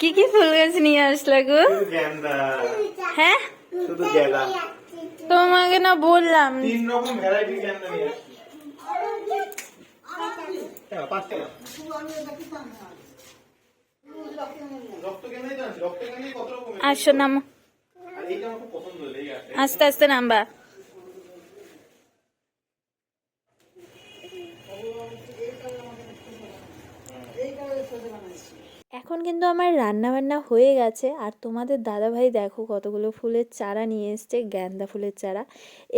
কি কি ফুল গাছ নিয়ে আসলে গো? হ্যাঁ শুধু গেঁদা। তোমাকে না বললাম 3 রকম ভ্যারাইটি গেঁদা নিয়ে আসছি। আসো নামো, আস্তে আস্তে নামবা। এখন কিন্তু আমার রান্না বান্না হয়ে গেছে, আর তোমাদের দাদাভাই দেখো কতগুলো ফুলের চারা নিয়ে এসছে, গ্যান্দা ফুলের চারা।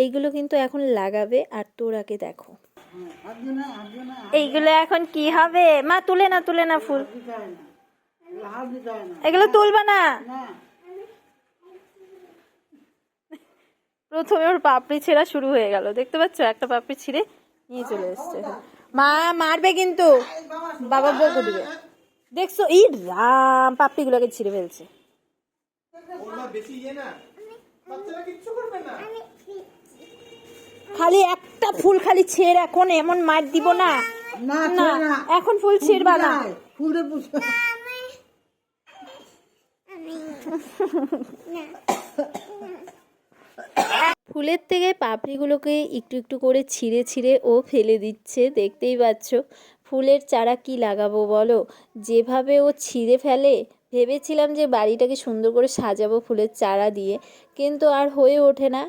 এইগুলো কিন্তু এখন লাগাবে। আর তোরাকে দেখো, এইগুলো এখন কি হবে? মা তুলে না, তুলে না ফুল, এগুলো তুলবা না। প্রথমে ওর পাপড়ি ছেঁড়া শুরু হয়ে গেল, দেখতে পাচ্ছ? একটা পাপড়ি ছিঁড়ে নিয়ে চলে এসছে। মা মারবে কিন্তু, বাবা বকু দিবে। দেখছো, ই রাম, পাপড়ি গুলোকে ছিঁড়ে ফেলছে। খালি একটা ফুল খালি ছেড়, এখন এমন মার দিব না। না এখন ফুল ছিঁড়বা না। ফুলের থেকে পাপড়িগুলোকে একটু একটু করে ছিঁড়ে ছিঁড়ে ও ফেলে দিচ্ছে, দেখতেই পাচ্ছ। ফুলের চারা কি লাগাবো বলো, যেভাবে ও ছিঁড়ে ফেলে। ভেবেছিলাম যে বাড়িটাকে সুন্দর করে সাজাবো ফুলের চারা দিয়ে, কিন্তু আর হয়ে ওঠে না।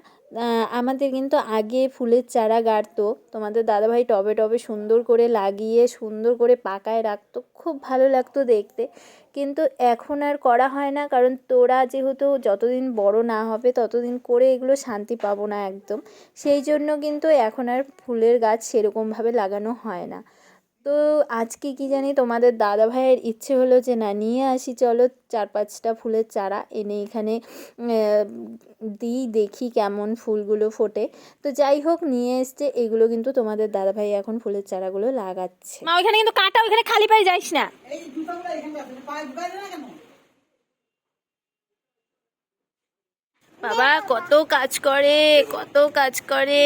আমাদের কিন্তু আগে ফুলের চারা গাড়তো তোমাদের দাদাভাই, টবে টবে সুন্দর করে লাগিয়ে সুন্দর করে পাকায় রাখতো, খুব ভালো লাগতো দেখতে। কিন্তু এখন আর করা হয় না, কারণ তোরা যেহেতু যতদিন বড় না হবে ততদিন করে এগুলো শান্তি পাবো না একদম। সেই জন্য কিন্তু এখন আর ফুলের গাছ সেরকমভাবে লাগানো হয় না। তো আজকে কি জানি তোমাদের দাদা ভাইয়ের ইচ্ছে হলো যে না, নিয়ে আসি চলো 4-5টা ফুলের চারা এনে এখানে দিই, দেখি কেমন ফুলগুলো ফোটে। তো যাই হোক, নিয়ে এসছে এগুলো। কিন্তু তোমাদের দাদা ভাই এখন ফুলের চারাগুলো লাগাচ্ছে। মা ওইখানে কিন্তু কাটা, ওইখানে খালি পায়ে যাইস না। বাবা কত কাজ করে, কত কাজ করে।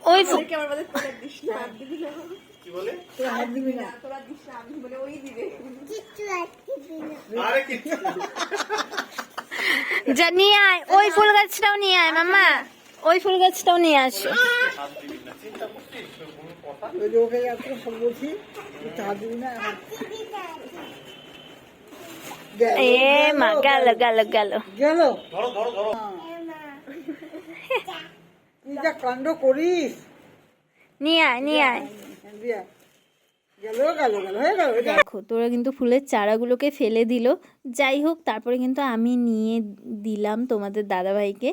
ওই যা নিয়ে আয়, ওই ফুল গাছটাও নিয়ে আয় মাম্মা, ওই ফুল গাছটাও নিয়ে আসো। এ মা গেল গেল গেল গেল। কাণ্ড করিস, নিয়ে আয় নিয়ে আয়। দেখো তোরা কিন্তু ফুলের চারাগুলোকে ফেলে দিল। যাই হোক, তারপরে কিন্তু আমি নিয়ে দিলাম তোমাদের দাদাভাইকে।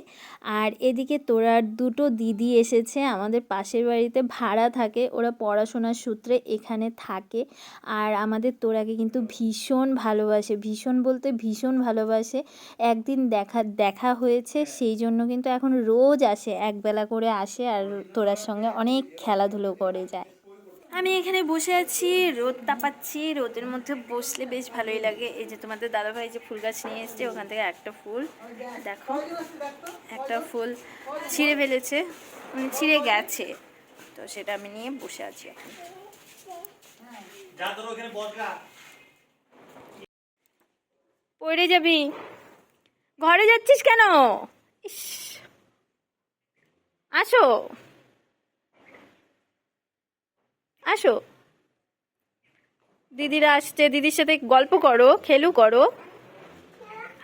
আর এদিকে তোরা দুটো দিদি এসেছে আমাদের পাশের বাড়িতে ভাড়া থাকে, ওরা পড়াশোনার সূত্রে এখানে থাকে। আর আমাদের তোরাকে কিন্তু ভীষণ ভালোবাসে, ভীষণ বলতে ভীষণ ভালোবাসে। একদিন দেখা হয়েছে, সেই জন্য কিন্তু এখন রোজ আসে, একবেলা করে আসে আর তোরার সঙ্গে অনেক খেলাধুলো করে যায়। আমি এখানে বসে আছি, রোদ তাপাচ্ছি, রোদের মধ্যে বসলে বেশ ভালোই লাগে। এই যে তোমাদের দাদাভাই যে ফুল গাছ নিয়ে এসছে, ওখান থেকে একটা ফুল দেখো, একটা ফুল ছিঁড়ে ফেলেছে, মানে ছিঁড়ে গেছে, তো সেটা আমি নিয়ে বসে আছি এখন। পড়ে যাবি, ঘরে যাচ্ছিস কেন? ইস, আসো আসো, দিদিরা আসছে, দিদির সাথে গল্প করো, খেলু করো,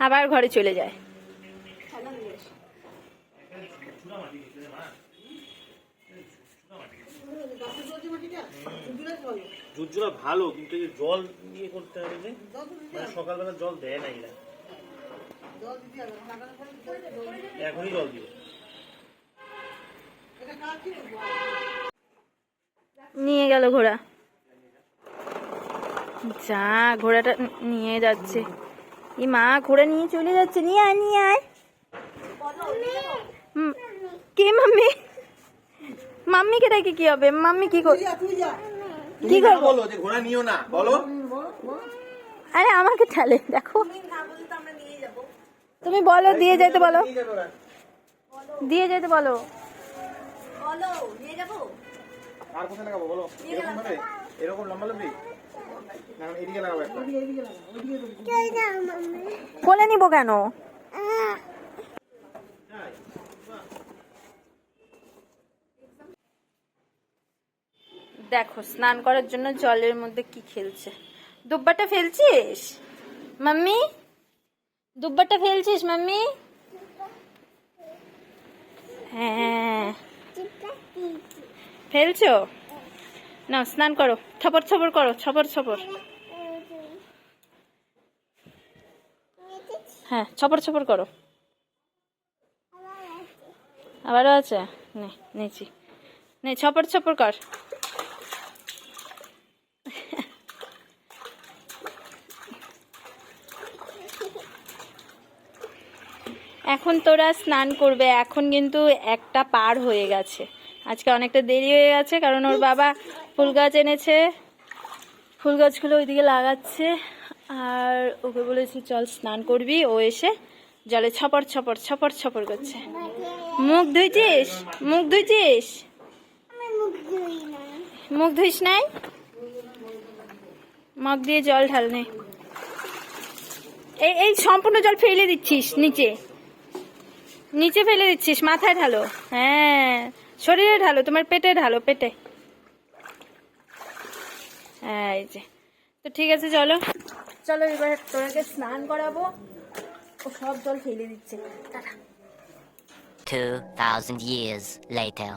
আবার ঘরে চলে যায়। ঝুরঝুরা ভালো, কিন্তু জল দিয়ে করতে হবে যে, সকালবেলা জল দেয় না এরা, এখনই জল দিবে। নিয়ে গেল ঘোড়া, যা ঘোড়াটা নিয়ে যাচ্ছে। ই মা, ঘোড়া নিয়ে চলে যাচ্ছে, নিয়ে আয় নিয়ে আয়। কে মাম্মি? মাম্মিকে ডাকে কি হবে? মাম্মি কি করবে? কি করবো? বলো যে ঘোড়া নিও না, বলো। আরে আমাকে ঠেলে, দেখো। তুমি বলো, দিয়ে যেতে বলো, দিয়ে যেতে বলো। আর কোথায় লাগাবো বলো, এরকম ভাবে এরকম লম্বা লম্বি না এদিকে লাগাবো একটা কোলে নিব কেন? দেখো স্নান করার জন্য জলের মধ্যে কি খেলছে। দুব্বাটা ফেলছিস মাম্মি? দুব্বাটা ফেলছিস মাম্মি? হ্যাঁ ফেলছো। না স্নান করো, ছপর ছপর করো, ছপর ছপর। হ্যাঁ ছপর ছপর করো। আবারও আছে, নে নিচি, নে ছপর ছপর কর। এখন তোরা স্নান করবে, এখন কিন্তু 1টা পার হয়ে গেছে। আজকে অনেকটা দেরি হয়ে গেছে কারণ ওর বাবা ফুল গাছ এনেছে, ফুল গাছগুলো ওইদিকে লাগাচ্ছে। আর ওকে বলেছি চল স্নান করবি, ও এসে জলে ছপর ছপর ছপর ছপর করছে। মুখ ধুইছিস? মুখ ধুইছিস? মুখ ধুইস নাই? মগ দিয়ে জল ঢাল নে। এই এই সম্পূর্ণ জল ফেলে দিচ্ছিস নিচে, নিচে ফেলে দিচ্ছিস, মাথায় ঢালো। হ্যাঁ শরীরে ঢালো, তোমার পেটে ঢালো, পেটে। হ্যাঁ এই যে, তো ঠিক আছে চলো চলো এবার তোরাকে স্নান করাবো। ও সব জল ফেলে দিচ্ছে। টাটা। 2000 years later.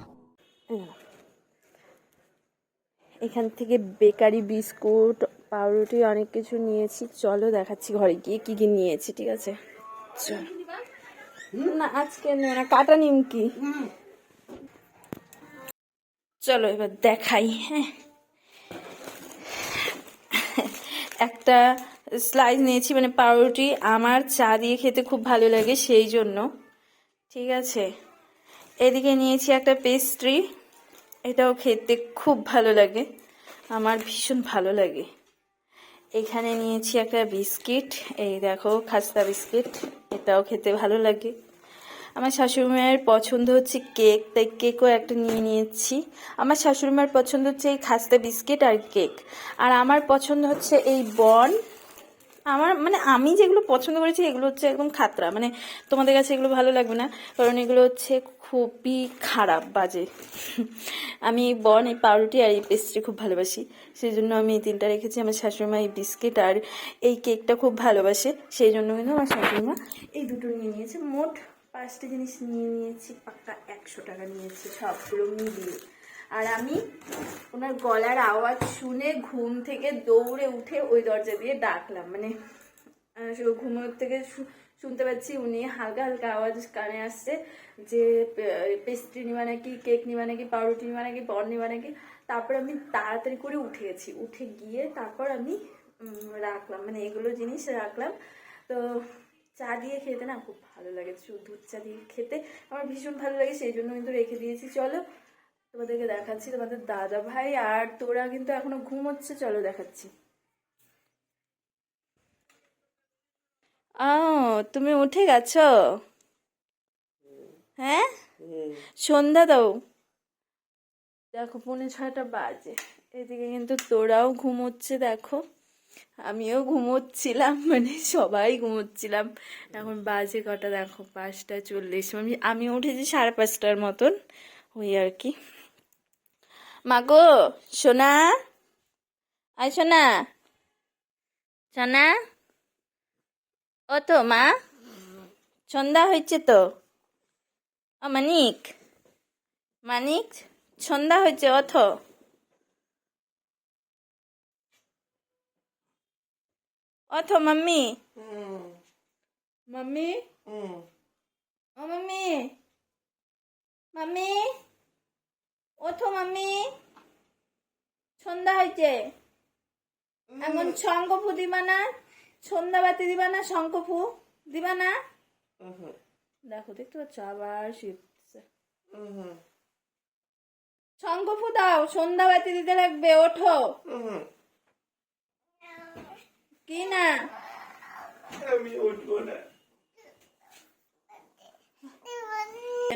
এখান থেকে বেকারি বিস্কুট পাউরুটি অনেক কিছু নিয়েছি, চলো দেখাচ্ছি ঘরে গিয়ে কি কি নিয়েছি। ঠিক আছে চল। না আজকে না, কাটা নিমকি। চলো এবার দেখাই। হ্যাঁ একটা স্লাইস নিয়েছি, মানে পাউরুটি আমার চা দিয়ে খেতে খুব ভালো লাগে সেই জন্য। ঠিক আছে, এদিকে নিয়েছি একটা পেস্ট্রি, এটাও খেতে খুব ভালো লাগে, আমার ভীষণ ভালো লাগে। এখানে নিয়েছি একটা বিস্কিট, এই দেখো খাস্তা বিস্কিট, এটাও খেতে ভালো লাগে। আমার শাশুড়ি মায়ের পছন্দ হচ্ছে কেক, তাই কেকও একটা নিয়ে নিয়েছি। আমার শাশুড়ি মায়ের পছন্দ হচ্ছে এই খাস্তা বিস্কিট আর কেক, আর আমার পছন্দ হচ্ছে এই বন। আমার মানে আমি যেগুলো পছন্দ করেছি এগুলো হচ্ছে একদম খাতরা, মানে তোমাদের কাছে এগুলো ভালো লাগবে না কারণ এগুলো হচ্ছে খুবই খারাপ বাজে। আমি এই বন, এই পাউরুটি আর এই পেস্ট্রি খুব ভালোবাসি, সেই জন্য আমি এই 3টা রেখেছি। আমার শাশুড়িমা এই বিস্কিট আর এই কেকটা খুব ভালোবাসে, সেই জন্য কিন্তু আমার শাশুড়িমা এই দুটো নিয়ে নিয়েছে। মোট 5টা জিনিস নিয়ে নিয়েছি, পাক্কা 100 টাকা নিয়েছি সবগুলো মিলিয়ে। আর আমি ওনার গলার আওয়াজ শুনে ঘুম থেকে দৌড়ে উঠে ওই দরজা দিয়ে ডাকলাম, মানে ঘুমোর থেকে শুনতে পাচ্ছি উনি হালকা হালকা আওয়াজ কানে আসছে যে পেস্ট্রি নিবা নাকি, কেক নিবা নাকি, পাউরুটি নিবা নাকি, বন নিবা নাকি। তারপর আমি তাড়াতাড়ি করে উঠে গেছি, উঠে গিয়ে তারপর আমি রাখলাম, মানে এগুলো জিনিস রাখলাম। তো চা দিয়ে খেতে না খুব ভালো লাগে, দুধ চা দিয়ে খেতে আমার ভীষণ ভালো লাগে, সেই জন্য কিন্তু রেখে দিয়েছি। চলো তোমাদেরকে দেখাচ্ছি, তোমাদের দাদা ভাই আর তোরা কিন্তু এখনো ঘুমোচ্ছে, চলো দেখাচ্ছি। ও তুমি উঠে গেছো? হ্যাঁ সন্ধ্যা দাও, দেখো 5:45 বাজে। এদিকে কিন্তু তোরাও ঘুমোচ্ছে, দেখো আমিও ঘুমোচ্ছিলাম, মানে সবাই ঘুমোচ্ছিলাম। এখন বাজে কটা দেখো, 5:40। আমি উঠেছি 5:30টার মতন, ওই আর কি। মাগো সোনা, আয় সোনা, সোনা, ও তো মা সন্ধ্যা হয়েছে তো। ও মানিক, মানিক সন্ধ্যা হয়েছে, অথ অথ মাম্মি, মাম্মি, ও মাম্মি, মাম্মি ওঠো মাম্মি, সন্ধ্যা হয়েছে। এখন শঙ্খফু দিবা না, সন্ধ্যাবাতি দিবা না, শঙ্খফু দিবা না। দেখো দেখতে পাচ্ছ আবার শিখছে। শঙ্খফু দাও, সন্ধ্যাবাতি দিতে লাগবে, ওঠো। কি না আমি উঠবো না,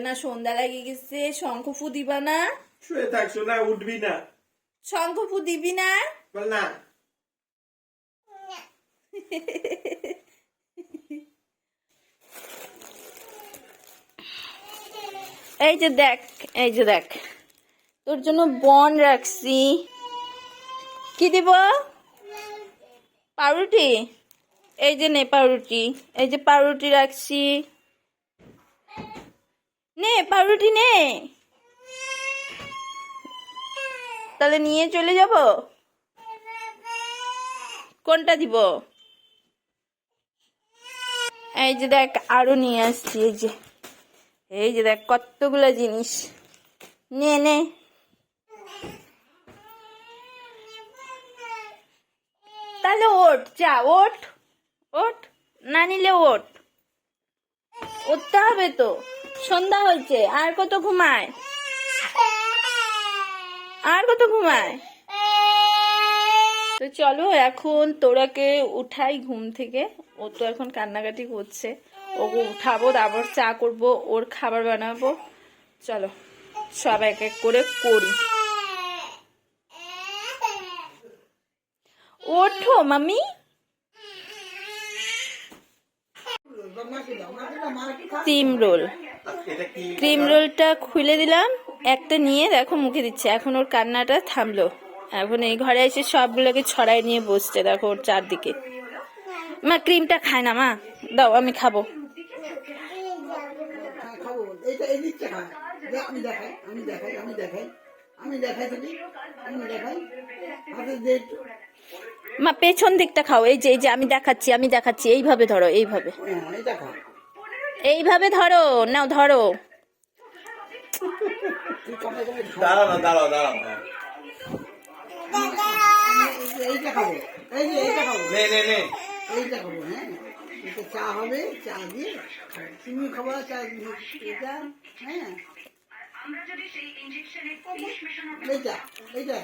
না সন্ধ্যা লাগিয়ে গেছে, শঙ্খফু দিবা না। শুয়ে থাকছো না, উঠবি না। শঙ্খপু দিবি না? বল না। এই যে দেখ, এই যে দেখ, তোর জন্য বন রাখছি। কি দিব? পাউরুটি। এই যে নে পাউরুটি, এই যে পাউরুটি রাখছি, নে পাউরুটি নে। তাহলে নিয়ে চলে যাব? কোনটা দিব? এই যে দেখ আরো নিয়ে আসছি, এই যে, এই যে দেখ কতগুলো জিনিস, নে নে। তাহলে ওঠ, যা ওঠ, ওঠ, না নিলে ওঠ, উঠতে হবে তো, সন্ধ্যা হয়েছে, আর কত ঘুমায়, আর কত ঘুমায়। তো চলো এখন তোরাকে উঠাই ঘুম থেকে, ও তো এখন কান্নাকাটি করছে, ওকে উঠাবো, তারপর চা করব, ওর খাবার বানাবো। চলো সব এক এক করে করি। ওঠো মামি। ক্রিম রোল, এটা কি? ক্রিম রোলটা খুলে দিলাম, একটা নিয়ে দেখো মুখে দিচ্ছে, এখন ওর কান্নাটা থামলো, এখন এই ঘরে এসে সবগুলোকে ছড়াই নিয়ে বসছে, দেখো ওর চারদিকে। মা ক্রিমটা খায় না, মা দাও আমি খাবো। খাবো এইটা এই দিকটা খা। আমি দেখাই, আমি দেখাই, আমি দেখাই, আমি দেখাই তুমি, আমি দেখাই, হাতে দে একটু। মা পেছন দিকটা খাও, এই যে, এই যে আমি দেখাচ্ছি, আমি দেখাচ্ছি, এইভাবে ধরো, এইভাবে, হ্যাঁ এটা খা। এইভাবে ধরো, নাও ধরো। তুই কমে কমে খা। দাঁড়াও না, দাঁড়াও দাঁড়াও। এইটা খাবো, এই যে এইটা খাবো, নে নে নে। এইটা খাবো। হ্যাঁ এটা চা হবে, চা দিয়ে খাবো। তুমি খাবো চা দিয়ে এটা। হ্যাঁ এইটা, এইটা